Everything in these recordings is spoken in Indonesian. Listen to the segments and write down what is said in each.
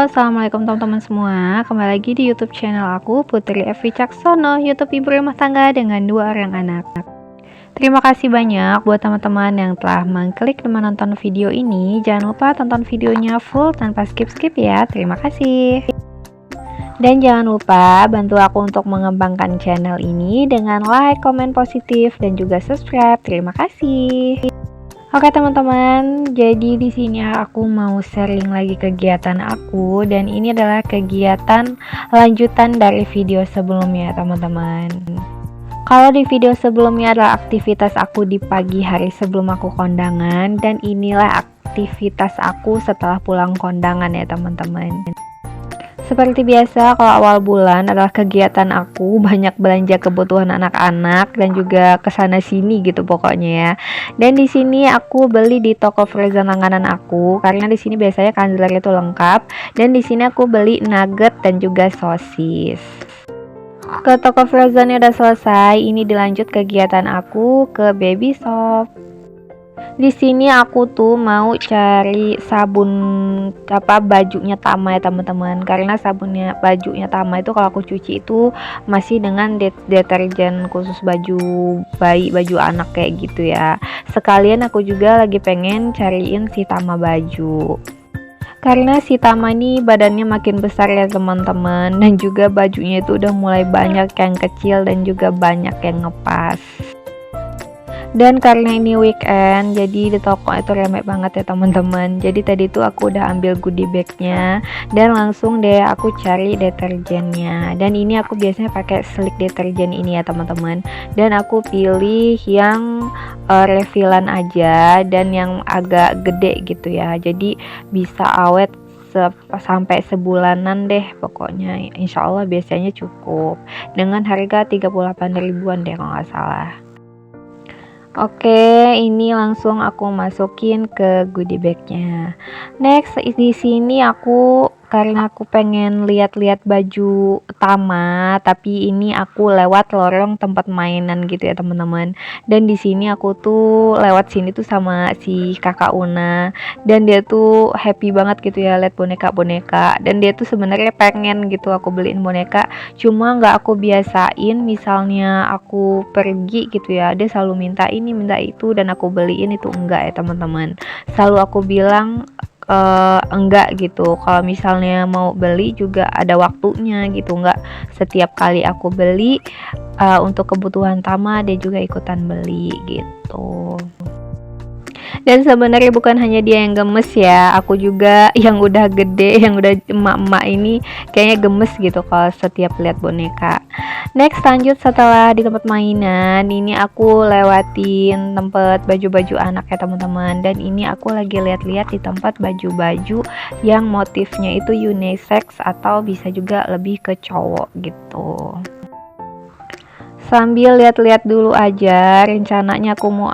Assalamualaikum teman-teman semua. Kembali lagi di YouTube channel aku, Putri Evi Caksono, YouTube ibu rumah tangga dengan 2 orang anak. Terima kasih banyak buat teman-teman yang telah mengklik dan menonton video ini. Jangan lupa tonton videonya full tanpa skip-skip ya. Terima kasih. Dan jangan lupa bantu aku untuk mengembangkan channel ini dengan like, komen positif, dan juga subscribe. Terima kasih. Oke teman-teman, jadi di sini aku mau sharing lagi kegiatan aku, dan ini adalah kegiatan lanjutan dari video sebelumnya teman-teman. Kalau di video sebelumnya adalah aktivitas aku di pagi hari sebelum aku kondangan, dan inilah aktivitas aku setelah pulang kondangan ya teman-teman. Seperti biasa, kalau awal bulan adalah kegiatan aku banyak belanja kebutuhan anak-anak dan juga kesana sini gitu pokoknya ya. Dan di sini aku beli di toko frozen langganan aku karena di sini biasanya candler itu lengkap. Dan di sini aku beli nugget dan juga sosis. Ke toko frozennya udah selesai, ini dilanjut kegiatan aku ke baby shop. Di sini aku tuh mau cari sabun bajunya Tama ya teman-teman, karena sabunnya bajunya Tama itu kalau aku cuci itu masih dengan deterjen khusus baju bayi, baju anak kayak gitu ya. Sekalian aku juga lagi pengen cariin si Tama baju, karena si Tama ini badannya makin besar ya teman-teman, dan juga bajunya itu udah mulai banyak yang kecil dan juga banyak yang ngepas. Dan karena ini weekend, jadi di toko itu rame banget ya teman-teman. Jadi tadi tuh aku udah ambil goodie bagnya dan langsung deh aku cari deterjennya. Dan ini aku biasanya pakai Slick deterjen ini ya teman-teman. Dan aku pilih yang refillan aja dan yang agak gede gitu ya. Jadi bisa awet sampai sebulanan deh pokoknya. Insya Allah biasanya cukup dengan harga 38 ribuan deh kalau nggak salah. Oke, ini langsung aku masukin ke goodie bagnya. Next, di sini aku karena aku pengen lihat-lihat baju Tama, tapi ini aku lewat lorong tempat mainan gitu ya teman-teman. Dan di sini aku tuh lewat sini tuh sama si kakak Una, dan dia tuh happy banget gitu ya lihat boneka-boneka. Dan dia tuh sebenarnya pengen gitu aku beliin boneka, cuma nggak aku biasain. Misalnya aku pergi gitu ya, dia selalu minta ini minta itu dan aku beliin itu enggak ya teman-teman. Selalu aku bilang enggak gitu. Kalau misalnya mau beli juga ada waktunya gitu, enggak setiap kali aku beli untuk kebutuhan Tama dia juga ikutan beli gitu. Dan sebenarnya bukan hanya dia yang gemes ya, aku juga yang udah gede, yang udah emak-emak ini kayaknya gemes gitu kalau setiap lihat boneka. Next, lanjut setelah di tempat mainan, ini aku lewatin tempat baju-baju anak ya teman-teman. Dan ini aku lagi lihat-lihat di tempat baju-baju yang motifnya itu unisex atau bisa juga lebih ke cowok gitu. Sambil lihat-lihat dulu aja, rencananya aku mau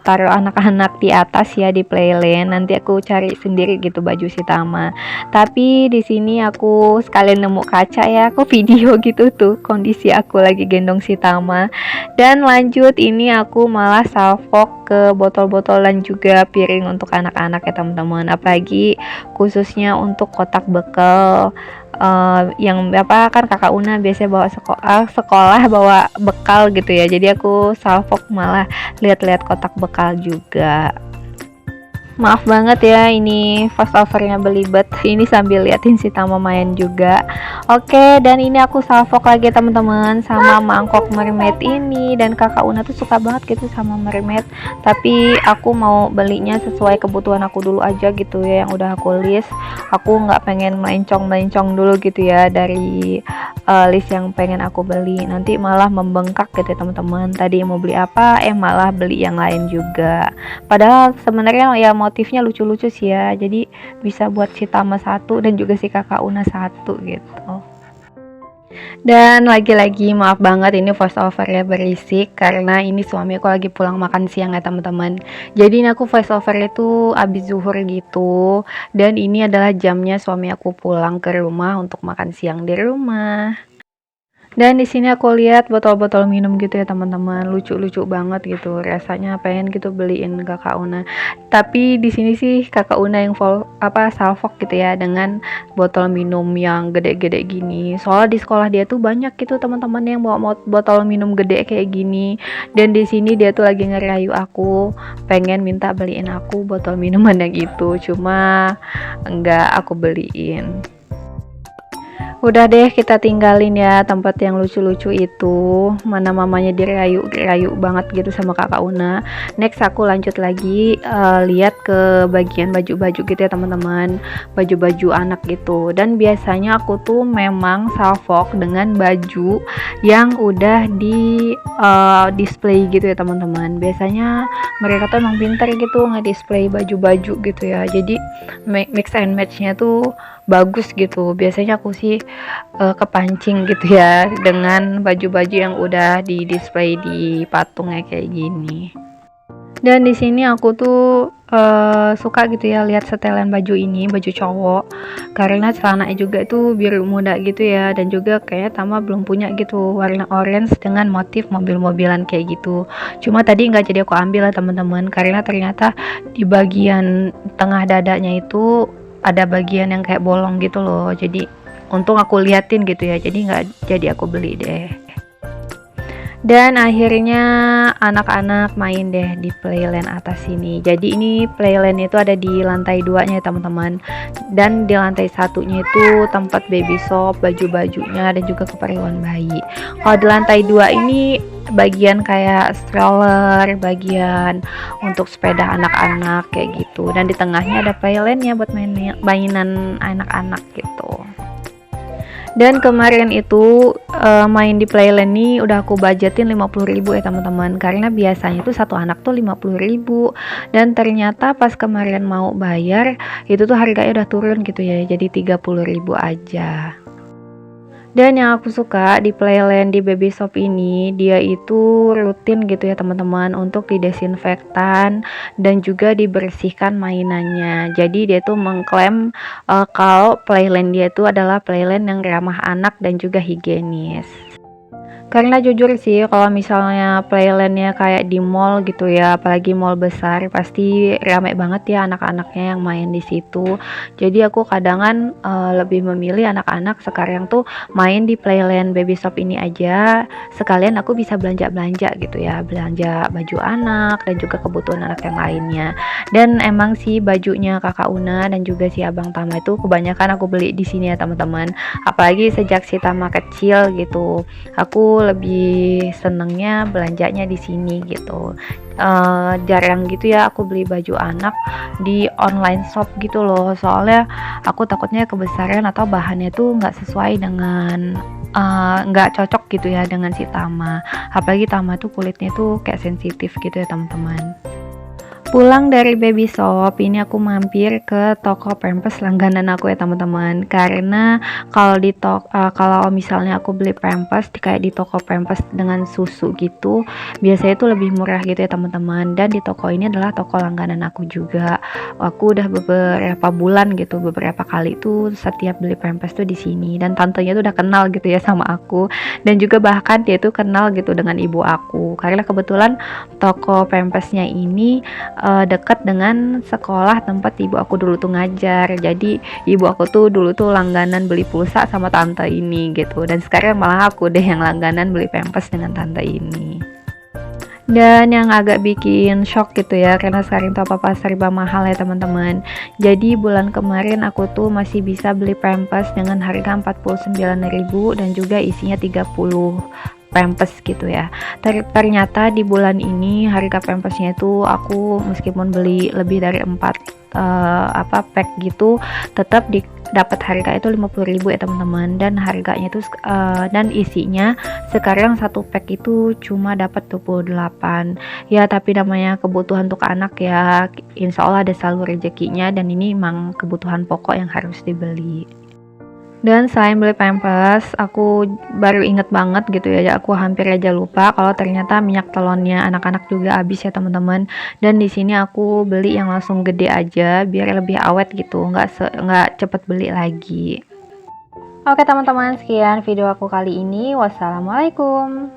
taruh anak-anak di atas ya di playland. Nanti aku cari sendiri gitu baju si Tama. Tapi di sini aku sekalian nemu kaca ya, aku video gitu tuh kondisi aku lagi gendong si Tama. Dan lanjut ini aku malah salvok ke botol-botol dan juga piring untuk anak-anak ya teman-teman. Apalagi khususnya untuk kotak bekal. Yang kan kakak Una biasanya bawa sekolah bawa bekal gitu ya, jadi aku salvok malah lihat-lihat kotak bekal juga. Maaf banget ya, ini voice overnya belibet. Ini sambil liatin si Tama main juga. Oke, dan ini aku salvok lagi teman-teman sama mangkok mermaid ini. Dan kakak Una tuh suka banget gitu sama mermaid, tapi aku mau belinya sesuai kebutuhan aku dulu aja gitu ya, yang udah aku list. Aku nggak pengen melencong dulu gitu ya dari list yang pengen aku beli, nanti malah membengkak gitu ya teman-teman. Tadi mau beli apa malah beli yang lain juga, padahal sebenarnya ya motifnya lucu-lucu sih ya, jadi bisa buat si Tama satu dan juga si kakak Una satu gitu. Dan lagi-lagi maaf banget ini voice overnya berisik karena ini suami aku lagi pulang makan siang ya teman-teman. Jadi ini aku voice over itu abis zuhur gitu, dan ini adalah jamnya suami aku pulang ke rumah untuk makan siang di rumah. Dan di sini aku lihat botol-botol minum gitu ya teman-teman, lucu-lucu banget gitu. Rasanya pengen gitu beliin Kakak Una. Tapi di sini sih Kakak Una yang salfok gitu ya dengan botol minum yang gede-gede gini. Soalnya di sekolah dia tuh banyak gitu teman-teman yang bawa botol minum gede kayak gini. Dan di sini dia tuh lagi ngerayu aku, pengen minta beliin aku botol minuman yang itu. Cuma enggak aku beliin. Udah deh kita tinggalin ya tempat yang lucu-lucu itu. Mana mamanya dirayu banget gitu sama Kakak Una. Next aku lanjut lagi lihat ke bagian baju-baju gitu ya teman-teman. Baju-baju anak gitu. Dan biasanya aku tuh memang salfok dengan baju yang udah di display gitu ya teman-teman. Biasanya mereka tuh emang pintar gitu nge-display baju-baju gitu ya. Jadi mix and match-nya tuh bagus gitu. Biasanya aku sih kepancing gitu ya dengan baju-baju yang udah di display di patungnya kayak gini. Dan di sini aku tuh suka gitu ya lihat setelan baju ini, baju cowok, karena celananya juga itu biru muda gitu ya, dan juga kayak Tama belum punya gitu warna orange dengan motif mobil-mobilan kayak gitu. Cuma tadi nggak jadi aku ambil lah teman-teman, karena ternyata di bagian tengah dadanya itu ada bagian yang kayak bolong gitu loh. Jadi untung aku liatin gitu ya, jadi nggak jadi aku beli deh. Dan akhirnya anak-anak main deh di playland atas sini. Jadi ini playland itu ada di lantai 2-nya ya teman-teman. Dan di lantai 1-nya itu tempat baby shop, baju-bajunya dan juga keperluan bayi. Kalau di lantai 2 ini bagian kayak stroller, bagian untuk sepeda anak-anak kayak gitu. Dan di tengahnya ada playlandnya buat mainan anak-anak gitu. Dan kemarin itu main di Playland nih udah aku budgetin 50.000 ya teman-teman, karena biasanya itu satu anak tuh 50.000, dan ternyata pas kemarin mau bayar itu tuh harganya udah turun gitu ya, jadi 30.000 aja. Dan yang aku suka di Playland di Baby Shop ini, dia itu rutin gitu ya teman-teman untuk didesinfektan dan juga dibersihkan mainannya. Jadi dia tuh mengklaim kalau Playland dia itu adalah Playland yang ramah anak dan juga higienis. Karena jujur sih kalau misalnya playlandnya kayak di mall gitu ya, apalagi mall besar, pasti rame banget ya anak-anaknya yang main di situ. Jadi aku kadangan lebih memilih anak-anak sekarang tuh main di playland baby shop ini aja, sekalian aku bisa belanja-belanja gitu ya, belanja baju anak dan juga kebutuhan anak yang lainnya. Dan emang sih bajunya Kakak Una dan juga si Abang Tama itu kebanyakan aku beli di sini ya teman-teman. Apalagi sejak si Tama kecil gitu, aku lebih senengnya belanjanya di sini gitu. Jarang gitu ya aku beli baju anak di online shop gitu loh, soalnya aku takutnya kebesaran atau bahannya tuh nggak sesuai dengan nggak cocok gitu ya dengan si Tama. Apalagi Tama tuh kulitnya tuh kayak sensitif gitu ya teman-teman. Pulang dari baby shop ini aku mampir ke toko pampers langganan aku ya teman-teman, karena kalau misalnya aku beli pampers kayak di toko pampers dengan susu gitu biasanya itu lebih murah gitu ya teman-teman. Dan di toko ini adalah toko langganan aku juga, aku udah beberapa bulan gitu, beberapa kali tuh setiap beli pampers tuh di sini, dan tantenya tuh udah kenal gitu ya sama aku, dan juga bahkan dia tuh kenal gitu dengan ibu aku, karena kebetulan toko pampersnya ini dekat dengan sekolah tempat ibu aku dulu tuh ngajar. Jadi ibu aku tuh dulu tuh langganan beli pulsa sama tante ini gitu, dan sekarang malah aku deh yang langganan beli pampers dengan tante ini. Dan yang agak bikin shock gitu ya, karena sekarang tuh apa-apa serba mahal ya teman-teman. Jadi bulan kemarin aku tuh masih bisa beli pampers dengan harga 49.000 dan juga isinya 30 pampers gitu ya. Ternyata di bulan ini harga pampersnya itu aku meskipun beli lebih dari 4 pack gitu, tetap dapat harga itu 50.000 ya teman-teman, dan harganya itu dan isinya sekarang satu pack itu cuma dapat 28 ya. Tapi namanya kebutuhan untuk anak ya, insya Allah ada selalu rezekinya, dan ini emang kebutuhan pokok yang harus dibeli. Dan selain beli pampers, aku baru inget banget gitu ya, aku hampir aja lupa kalau ternyata minyak telonnya anak-anak juga habis ya teman-teman. Dan di sini aku beli yang langsung gede aja biar lebih awet gitu, nggak cepet beli lagi. Oke teman-teman, sekian video aku kali ini. Wassalamualaikum.